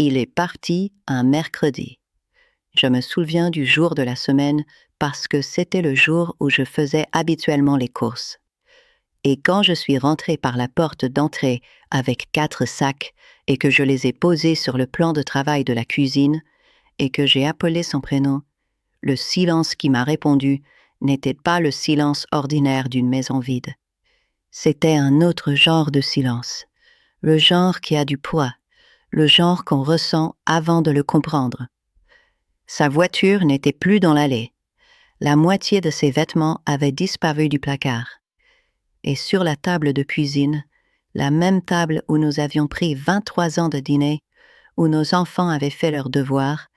Il est parti un mercredi. Je me souviens du jour de la semaine parce que c'était le jour où je faisais habituellement les courses. Et quand je suis rentrée par la porte d'entrée avec 4 sacs et que je les ai posés sur le plan de travail de la cuisine et que j'ai appelé son prénom, le silence qui m'a répondu n'était pas le silence ordinaire d'une maison vide. C'était un autre genre de silence, le genre qui a du poids, le genre qu'on ressent avant de le comprendre. Sa voiture n'était plus dans l'allée. La moitié de ses vêtements avait disparu du placard. Et sur la table de cuisine, la même table où nous avions pris 23 ans de dîner, où nos enfants avaient fait leurs devoirs,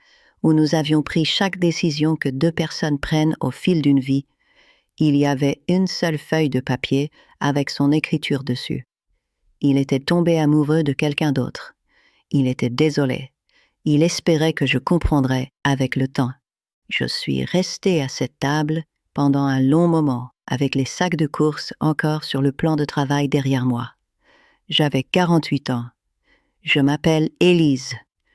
où nous avions pris chaque décision que 2 personnes prennent au fil d'une vie, il y avait une seule feuille de papier avec son écriture dessus. Il était tombé amoureux de quelqu'un d'autre. Il était désolé. Il espérait que je comprendrais avec le temps. Je suis restée à cette table pendant un long moment, avec les sacs de courses encore sur le plan de travail derrière moi. J'avais 48 ans. Je m'appelle Élise.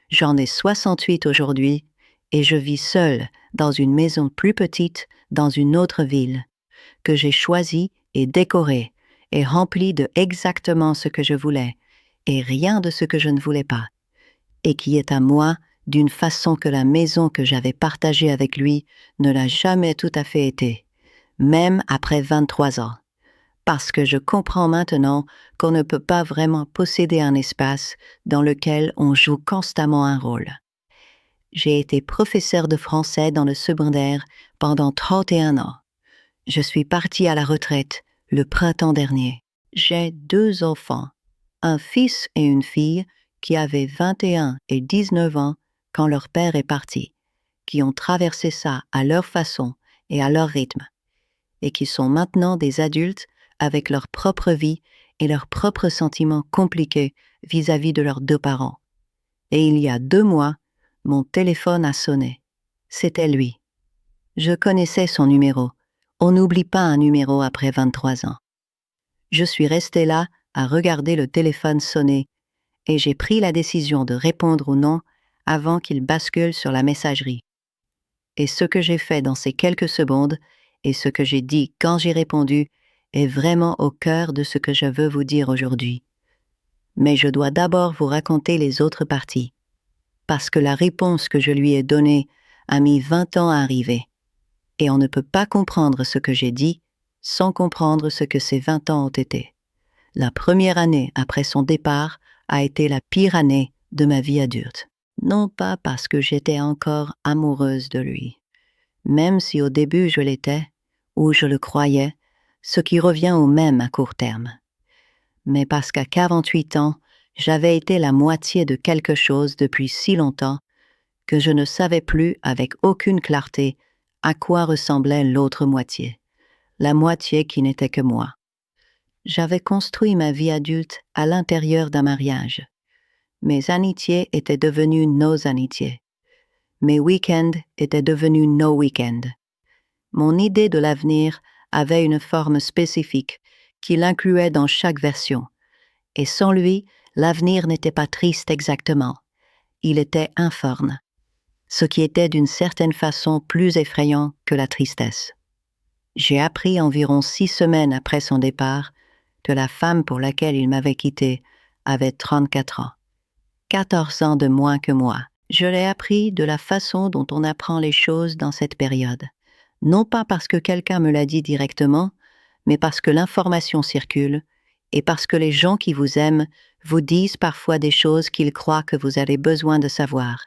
J'en ai 68 aujourd'hui et je vis seule dans une maison plus petite dans une autre ville, que j'ai choisie et décorée et remplie de exactement ce que je voulais et rien de ce que je ne voulais pas, et qui est à moi d'une façon que la maison que j'avais partagée avec lui ne l'a jamais tout à fait été, même après 23 ans. Parce que je comprends maintenant qu'on ne peut pas vraiment posséder un espace dans lequel on joue constamment un rôle. J'ai été professeur de français dans le secondaire pendant 31 ans. Je suis partie à la retraite le printemps dernier. J'ai 2 enfants, un fils et une fille qui avaient 21 et 19 ans quand leur père est parti, qui ont traversé ça à leur façon et à leur rythme, et qui sont maintenant des adultes avec leur propre vie et leurs propres sentiments compliqués vis-à-vis de leurs 2 parents. Et il y a 2 mois, mon téléphone a sonné. C'était lui. Je connaissais son numéro. On n'oublie pas un numéro après 23 ans. Je suis restée là à regarder le téléphone sonner et j'ai pris la décision de répondre ou non avant qu'il bascule sur la messagerie. Et ce que j'ai fait dans ces quelques secondes et ce que j'ai dit quand j'ai répondu est vraiment au cœur de ce que je veux vous dire aujourd'hui. Mais je dois d'abord vous raconter les autres parties, parce que la réponse que je lui ai donnée a mis 20 ans à arriver. Et on ne peut pas comprendre ce que j'ai dit sans comprendre ce que ces 20 ans ont été. La première année après son départ a été la pire année de ma vie adulte. Non pas parce que j'étais encore amoureuse de lui, même si au début je l'étais, ou je le croyais, ce qui revient au même à court terme. Mais parce qu'à 48 ans, j'avais été la moitié de quelque chose depuis si longtemps que je ne savais plus avec aucune clarté à quoi ressemblait l'autre moitié, la moitié qui n'était que moi. J'avais construit ma vie adulte à l'intérieur d'un mariage. Mes amitiés étaient devenues nos amitiés. Mes week-ends étaient devenus nos week-ends. Mon idée de l'avenir avait une forme spécifique qui l'incluait dans chaque version. Et sans lui, l'avenir n'était pas triste exactement. Il était informe, ce qui était d'une certaine façon plus effrayant que la tristesse. J'ai appris environ 6 semaines après son départ que la femme pour laquelle il m'avait quitté avait 34 ans. 14 ans de moins que moi. Je l'ai appris de la façon dont on apprend les choses dans cette période. Non pas parce que quelqu'un me l'a dit directement, mais parce que l'information circule et parce que les gens qui vous aiment vous disent parfois des choses qu'ils croient que vous avez besoin de savoir,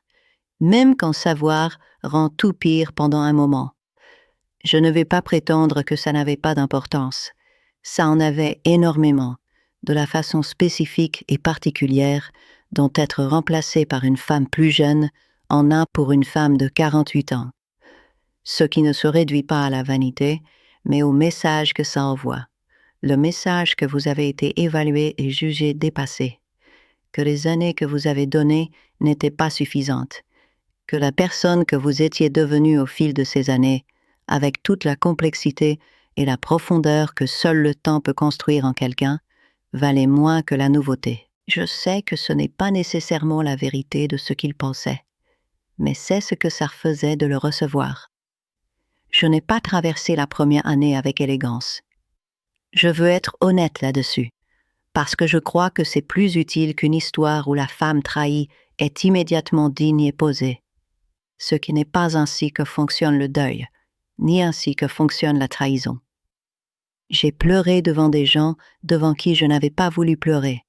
même quand savoir rend tout pire pendant un moment. Je ne vais pas prétendre que ça n'avait pas d'importance. Ça en avait énormément, de la façon spécifique et particulière dont être remplacé par une femme plus jeune en a pour une femme de 48 ans. Ce qui ne se réduit pas à la vanité, mais au message que ça envoie. Le message que vous avez été évalué et jugé dépassé, que les années que vous avez données n'étaient pas suffisantes, que la personne que vous étiez devenue au fil de ces années, avec toute la complexité et la profondeur que seul le temps peut construire en quelqu'un, valait moins que la nouveauté. Je sais que ce n'est pas nécessairement la vérité de ce qu'il pensait, mais c'est ce que ça faisait de le recevoir. Je n'ai pas traversé la première année avec élégance. Je veux être honnête là-dessus, parce que je crois que c'est plus utile qu'une histoire où la femme trahie est immédiatement digne et posée. Ce qui n'est pas ainsi que fonctionne le deuil, ni ainsi que fonctionne la trahison. J'ai pleuré devant des gens devant qui je n'avais pas voulu pleurer.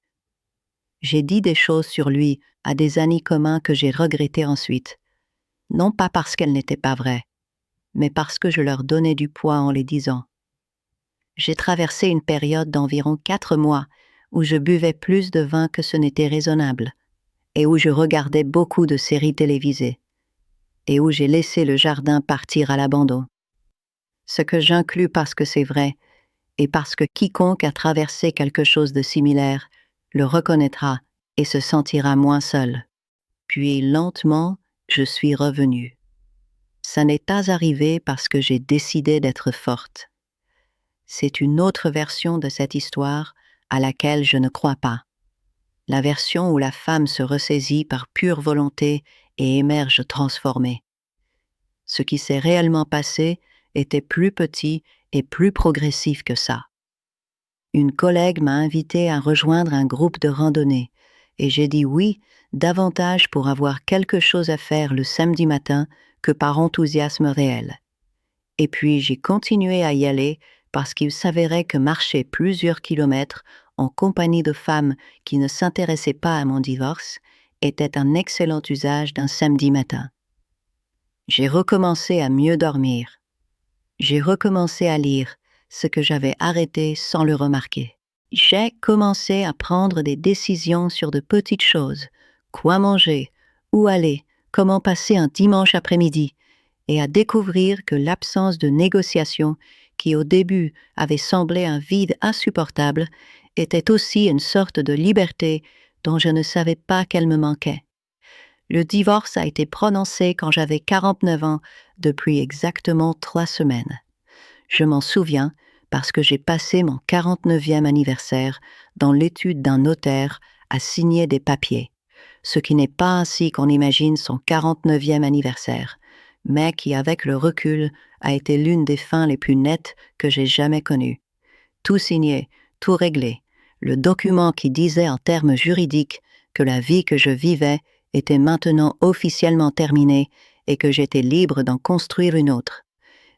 J'ai dit des choses sur lui à des amis communs que j'ai regrettés ensuite, non pas parce qu'elles n'étaient pas vraies, mais parce que je leur donnais du poids en les disant. J'ai traversé une période d'environ 4 mois où je buvais plus de vin que ce n'était raisonnable, et où je regardais beaucoup de séries télévisées, et où j'ai laissé le jardin partir à l'abandon. Ce que j'inclus parce que c'est vrai, et parce que quiconque a traversé quelque chose de similaire le reconnaîtra et se sentira moins seul. Puis lentement, je suis revenue. Ça n'est pas arrivé parce que j'ai décidé d'être forte. C'est une autre version de cette histoire à laquelle je ne crois pas. La version où la femme se ressaisit par pure volonté et émerge transformée. Ce qui s'est réellement passé était plus petit et plus progressif que ça. Une collègue m'a invité à rejoindre un groupe de randonnée et j'ai dit oui davantage pour avoir quelque chose à faire le samedi matin que par enthousiasme réel. Et puis j'ai continué à y aller parce qu'il s'avérait que marcher plusieurs kilomètres en compagnie de femmes qui ne s'intéressaient pas à mon divorce était un excellent usage d'un samedi matin. J'ai recommencé à mieux dormir. J'ai recommencé à lire ce que j'avais arrêté sans le remarquer. J'ai commencé à prendre des décisions sur de petites choses, quoi manger, où aller, comment passer un dimanche après-midi, et à découvrir que l'absence de négociation, qui au début avait semblé un vide insupportable, était aussi une sorte de liberté dont je ne savais pas qu'elle me manquait. Le divorce a été prononcé quand j'avais 49 ans, depuis exactement 3 semaines. Je m'en souviens parce que j'ai passé mon 49e anniversaire dans l'étude d'un notaire à signer des papiers, ce qui n'est pas ainsi qu'on imagine son 49e anniversaire, mais qui, avec le recul, a été l'une des fins les plus nettes que j'ai jamais connues. Tout signé, tout réglé, le document qui disait en termes juridiques que la vie que je vivais était maintenant officiellement terminée et que j'étais libre d'en construire une autre.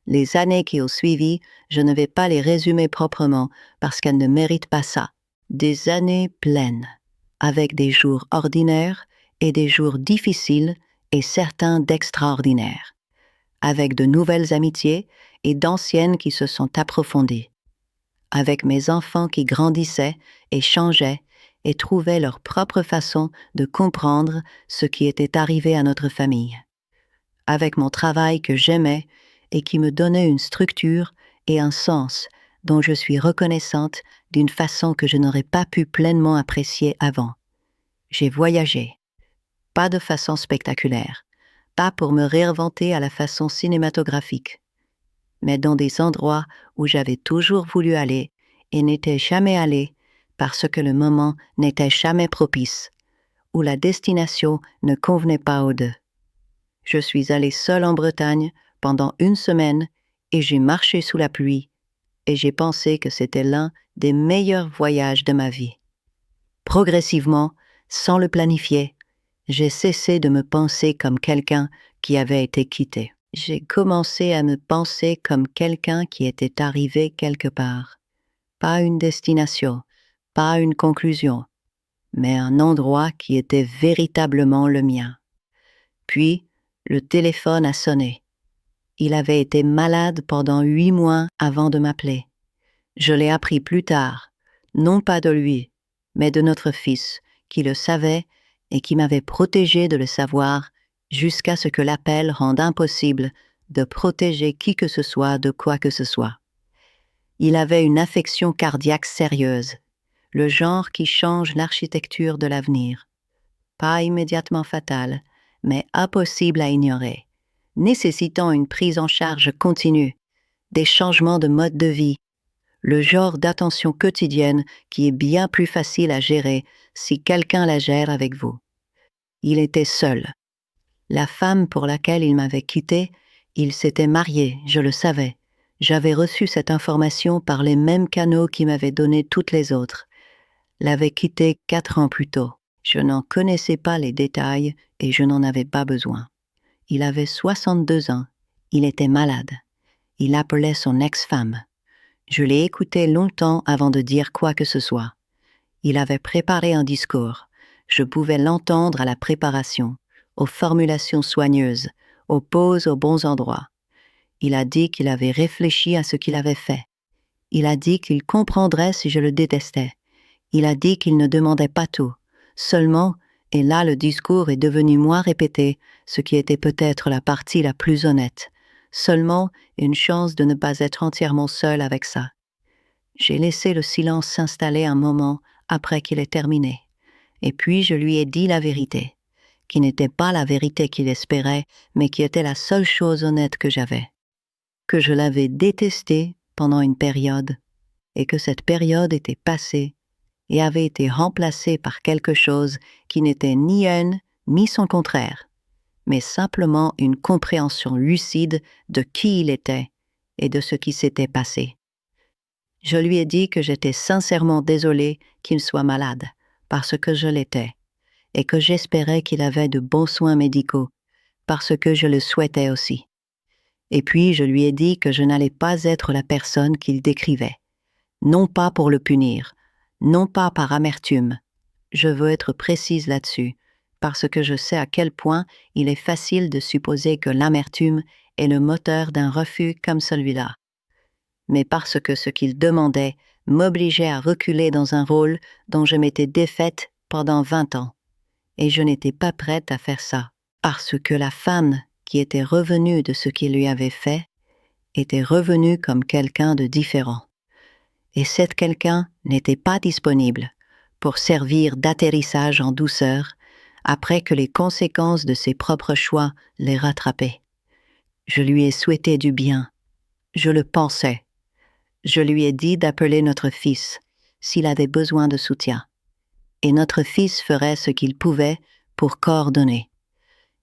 Les années qui ont suivi, je ne vais pas les résumer proprement parce qu'elles ne méritent pas ça. Des années pleines, avec des jours ordinaires et des jours difficiles et certains d'extraordinaires, avec de nouvelles amitiés et d'anciennes qui se sont approfondies, avec mes enfants qui grandissaient et changeaient et trouvaient leur propre façon de comprendre ce qui était arrivé à notre famille, avec mon travail que j'aimais et qui me donnait une structure et un sens dont je suis reconnaissante d'une façon que je n'aurais pas pu pleinement apprécier avant. J'ai voyagé, pas de façon spectaculaire, pas pour me réinventer à la façon cinématographique, mais dans des endroits où j'avais toujours voulu aller et n'étais jamais allée parce que le moment n'était jamais propice, où la destination ne convenait pas aux deux. Je suis allée seule en Bretagne pendant 1 semaine et j'ai marché sous la pluie et j'ai pensé que c'était l'un des meilleurs voyages de ma vie. Progressivement, sans le planifier, j'ai cessé de me penser comme quelqu'un qui avait été quitté. J'ai commencé à me penser comme quelqu'un qui était arrivé quelque part. Pas une destination, pas une conclusion, mais un endroit qui était véritablement le mien. Puis, le téléphone a sonné. Il avait été malade pendant 8 mois avant de m'appeler. Je l'ai appris plus tard, non pas de lui, mais de notre fils, qui le savait et qui m'avait protégé de le savoir jusqu'à ce que l'appel rende impossible de protéger qui que ce soit de quoi que ce soit. Il avait une affection cardiaque sérieuse, le genre qui change l'architecture de l'avenir. Pas immédiatement fatale, mais impossible à ignorer, nécessitant une prise en charge continue, des changements de mode de vie, le genre d'attention quotidienne qui est bien plus facile à gérer si quelqu'un la gère avec vous. Il était seul. La femme pour laquelle il m'avait quitté, il s'était marié, je le savais. J'avais reçu cette information par les mêmes canaux qui m'avaient donné toutes les autres. L'avait quitté 4 ans plus tôt. Je n'en connaissais pas les détails et je n'en avais pas besoin. Il avait 62 ans. Il était malade. Il appelait son ex-femme. Je l'ai écouté longtemps avant de dire quoi que ce soit. Il avait préparé un discours. Je pouvais l'entendre à la préparation, aux formulations soigneuses, aux pauses aux bons endroits. Il a dit qu'il avait réfléchi à ce qu'il avait fait. Il a dit qu'il comprendrait si je le détestais. Il a dit qu'il ne demandait pas tout. Seulement, et là le discours est devenu moins répété, ce qui était peut-être la partie la plus honnête. Seulement, une chance de ne pas être entièrement seul avec ça. J'ai laissé le silence s'installer un moment après qu'il ait terminé. Et puis je lui ai dit la vérité, qui n'était pas la vérité qu'il espérait, mais qui était la seule chose honnête que j'avais. Que je l'avais détesté pendant une période, et que cette période était passée et avait été remplacée par quelque chose qui n'était ni haine ni son contraire, mais simplement une compréhension lucide de qui il était et de ce qui s'était passé. Je lui ai dit que j'étais sincèrement désolée qu'il soit malade, parce que je l'étais, et que j'espérais qu'il avait de bons soins médicaux, parce que je le souhaitais aussi. Et puis je lui ai dit que je n'allais pas être la personne qu'il décrivait, non pas pour le punir, non pas par amertume. Je veux être précise là-dessus, parce que je sais à quel point il est facile de supposer que l'amertume est le moteur d'un refus comme celui-là. Mais parce que ce qu'il demandait m'obligeait à reculer dans un rôle dont je m'étais défaite pendant 20 ans. Et je n'étais pas prête à faire ça, parce que la femme qui était revenue de ce qu'il lui avait fait était revenue comme quelqu'un de différent. Et cette quelqu'un n'était pas disponible pour servir d'atterrissage en douceur après que les conséquences de ses propres choix les rattrapaient. Je lui ai souhaité du bien. Je le pensais. Je lui ai dit d'appeler notre fils s'il avait besoin de soutien. Et notre fils ferait ce qu'il pouvait pour coordonner.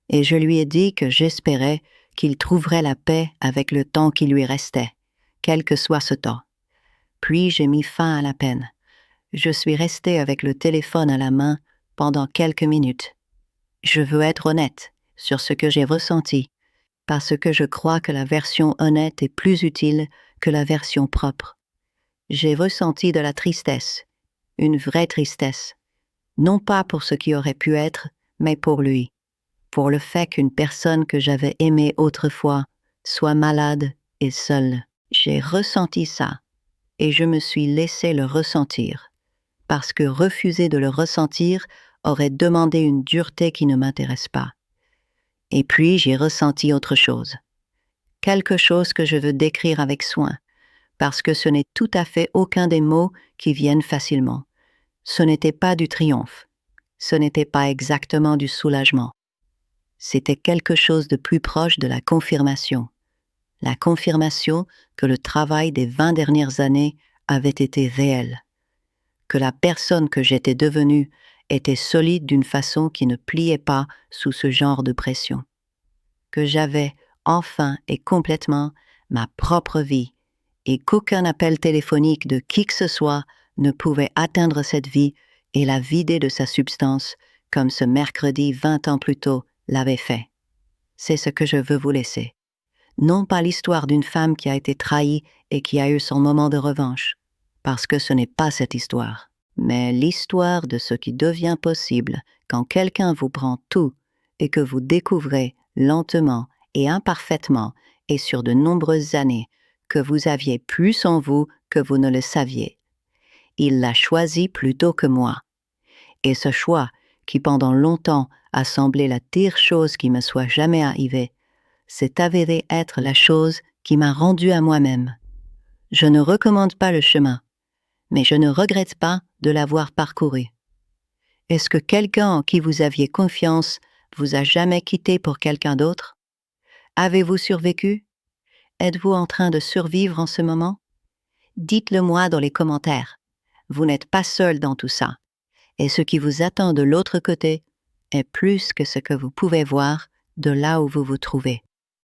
Et je lui ai dit que j'espérais qu'il trouverait la paix avec le temps qui lui restait, quel que soit ce temps. Puis j'ai mis fin à la peine. Je suis restée avec le téléphone à la main pendant quelques minutes. Je veux être honnête sur ce que j'ai ressenti, parce que je crois que la version honnête est plus utile que la version propre. J'ai ressenti de la tristesse, une vraie tristesse, non pas pour ce qui aurait pu être, mais pour lui, pour le fait qu'une personne que j'avais aimée autrefois soit malade et seule. J'ai ressenti ça, et je me suis laissé le ressentir, parce que refuser de le ressentir aurait demandé une dureté qui ne m'intéresse pas. Et puis j'ai ressenti autre chose, quelque chose que je veux décrire avec soin, parce que ce n'est tout à fait aucun des mots qui viennent facilement. Ce n'était pas du triomphe, ce n'était pas exactement du soulagement. C'était quelque chose de plus proche de la confirmation que le travail des 20 dernières années avait été réel, que la personne que j'étais devenue était solide d'une façon qui ne pliait pas sous ce genre de pression, que j'avais enfin et complètement ma propre vie et qu'aucun appel téléphonique de qui que ce soit ne pouvait atteindre cette vie et la vider de sa substance comme ce mercredi 20 ans plus tôt l'avait fait. C'est ce que je veux vous laisser. Non pas l'histoire d'une femme qui a été trahie et qui a eu son moment de revanche, parce que ce n'est pas cette histoire, mais l'histoire de ce qui devient possible quand quelqu'un vous prend tout et que vous découvrez lentement et imparfaitement et sur de nombreuses années que vous aviez plus en vous que vous ne le saviez. Il l'a choisi plutôt que moi. Et ce choix, qui pendant longtemps a semblé la pire chose qui me soit jamais arrivée, s'est avéré être la chose qui m'a rendue à moi-même. Je ne recommande pas le chemin, mais je ne regrette pas de l'avoir parcouru. Est-ce que quelqu'un en qui vous aviez confiance vous a jamais quitté pour quelqu'un d'autre? Avez-vous survécu? Êtes-vous en train de survivre en ce moment? Dites-le moi dans les commentaires. Vous n'êtes pas seul dans tout ça. et ce qui vous attend de l'autre côté est plus que ce que vous pouvez voir de là où vous vous trouvez.